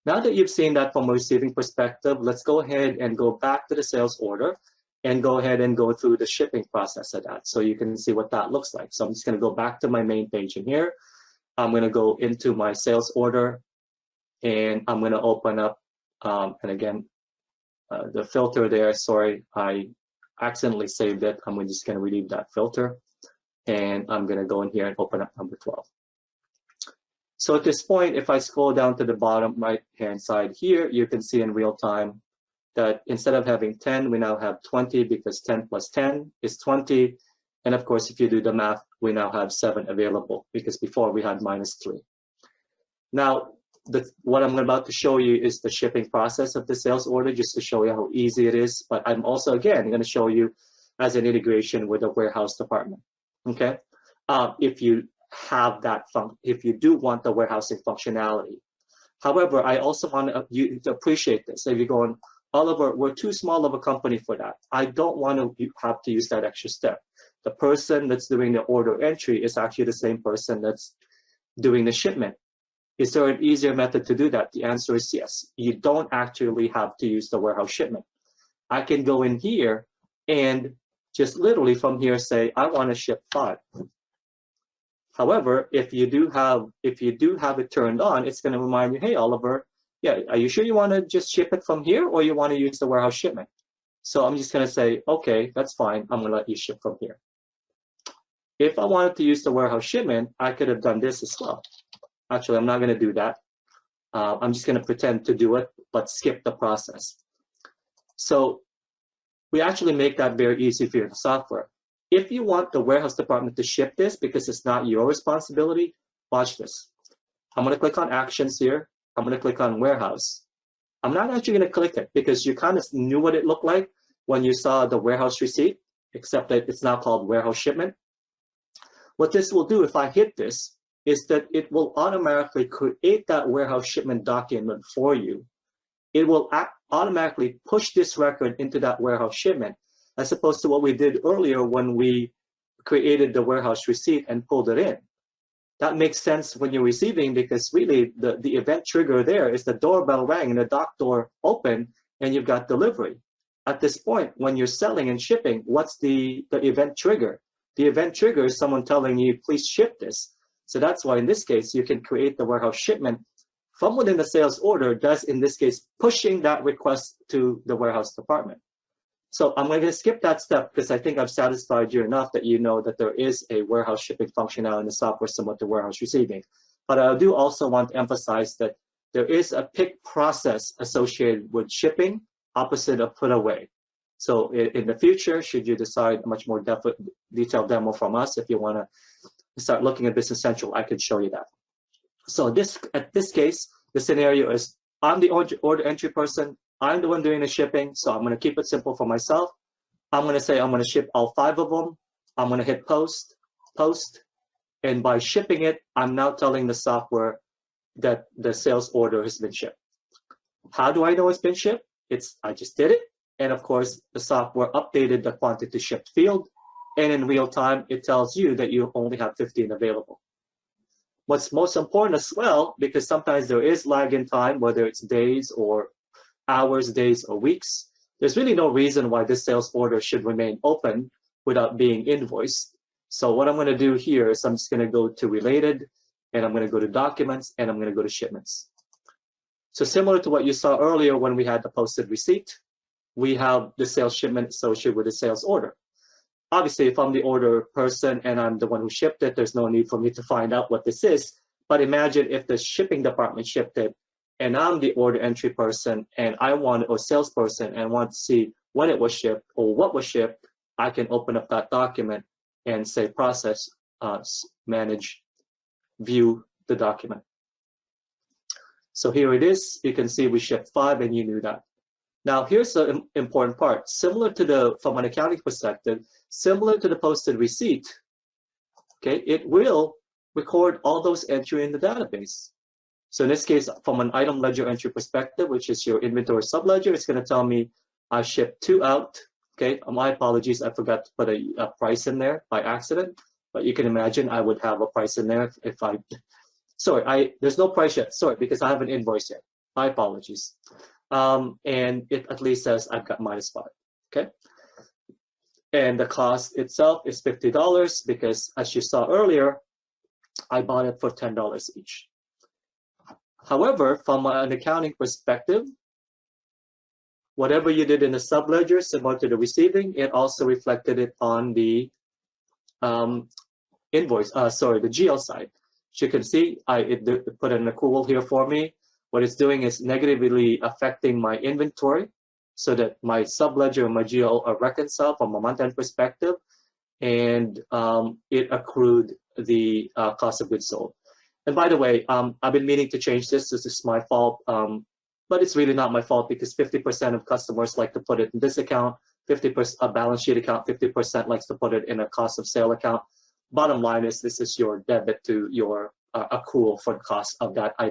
Now that you've seen that from a receiving perspective, let's go ahead and go back to the sales order and go ahead and go through the shipping process of that. So you can see what that looks like. So I'm just going to go back to my main page in here. I'm going to go into my sales order and I'm going to open up, and again, the filter there, sorry, I accidentally saved it. I'm just going to relieve that filter and I'm going to go in here and open up number 12. So at this point, if I scroll down to the bottom right-hand side here, you can see in real time that instead of having 10, we now have 20 because 10 plus 10 is 20. And of course, if you do the math, we now have 7 available because before we had -3. Now, what I'm about to show you is the shipping process of the sales order, just to show you how easy it is. But I'm also, again, going to show you as an integration with the warehouse department, okay? If you have that if you do want the warehousing functionality. However, I also want you to appreciate this. If you're going, Oliver, we're too small of a company for that. I don't want to have to use that extra step. The person that's doing the order entry is actually the same person that's doing the shipment. Is there an easier method to do that? The answer is yes. You don't actually have to use the warehouse shipment. I can go in here and just literally from here say, I want to ship 5. However, if you do have it turned on, it's going to remind you, hey, Oliver, yeah, are you sure you want to just ship it from here or you want to use the warehouse shipment? So I'm just going to say, okay, that's fine. I'm going to let you ship from here. If I wanted to use the warehouse shipment, I could have done this as well. Actually, I'm not going to do that. I'm just going to pretend to do it, but skip the process. So we actually make that very easy for your software. If you want the warehouse department to ship this because it's not your responsibility, watch this. I'm going to click on actions here. I'm going to click on warehouse. I'm not actually going to click it because you kind of knew what it looked like when you saw the warehouse receipt, except that it's now called warehouse shipment. What this will do if I hit this is that it will automatically create that warehouse shipment document for you. It will automatically push this record into that warehouse shipment, as opposed to what we did earlier when we created the warehouse receipt and pulled it in. That makes sense when you're receiving because really the event trigger there is the doorbell rang and the dock door opened and you've got delivery. At this point, when you're selling and shipping, what's the event trigger? The event trigger is someone telling you, please ship this. So that's why in this case, you can create the warehouse shipment from within the sales order, thus in this case, pushing that request to the warehouse department. So I'm going to skip that step because I think I've satisfied you enough that you know that there is a warehouse shipping functionality in the software similar to warehouse receiving. But I do also want to emphasize that there is a pick process associated with shipping, opposite of put away. So in the future, should you decide a much more detailed demo from us, if you want to start looking at Business Central, I can show you that. So at this case, the scenario is I'm the order entry person. I'm the one doing the shipping, so I'm going to keep it simple for myself. I'm going to say I'm going to ship all 5 of them. I'm going to hit post, and by shipping it, I'm now telling the software that the sales order has been shipped. How do I know it's been shipped? I just did it, and of course, the software updated the quantity shipped field, and in real time, it tells you that you only have 15 available. What's most important as well, because sometimes there is lag in time, whether it's days or hours, days, or weeks, there's really no reason why this sales order should remain open without being invoiced. So what I'm going to do here is I'm just going to go to related, and I'm going to go to documents, and I'm going to go to shipments. So similar to what you saw earlier when we had the posted receipt, we have the sales shipment associated with the sales order. Obviously, if I'm the order person and I'm the one who shipped it, there's no need for me to find out what this is. But imagine if the shipping department shipped it and I'm the order entry person and or salesperson and want to see when it was shipped or what was shipped, I can open up that document and say process, manage, view the document. So here it is. You can see we shipped 5 and you knew that. Now here's the important part. Similar to from an accounting perspective, similar to the posted receipt, okay, it will record all those entries in the database. So in this case, from an item ledger entry perspective, which is your inventory subledger, it's going to tell me I shipped 2 out. Okay, my apologies, I forgot to put a price in there by accident, but you can imagine I would have a price in there if I, sorry, there's no price yet, sorry, because I haven't invoiced yet. My apologies. And it at least says I've got -5, okay? And the cost itself is $50 because, as you saw earlier, I bought it for $10 each. However, from an accounting perspective, whatever you did in the subledger, similar to the receiving, it also reflected it on the invoice, the GL side. As you can see, it put an accrual here for me. What it's doing is negatively affecting my inventory so that my subledger and my GL are reconciled from a month-end perspective, and it accrued the cost of goods sold. And by the way, I've been meaning to change this. This is my fault, but it's really not my fault because 50% of customers like to put it in this account, 50% a balance sheet account, 50% likes to put it in a cost of sale account. Bottom line is this is your debit to your accrual for the cost of that item.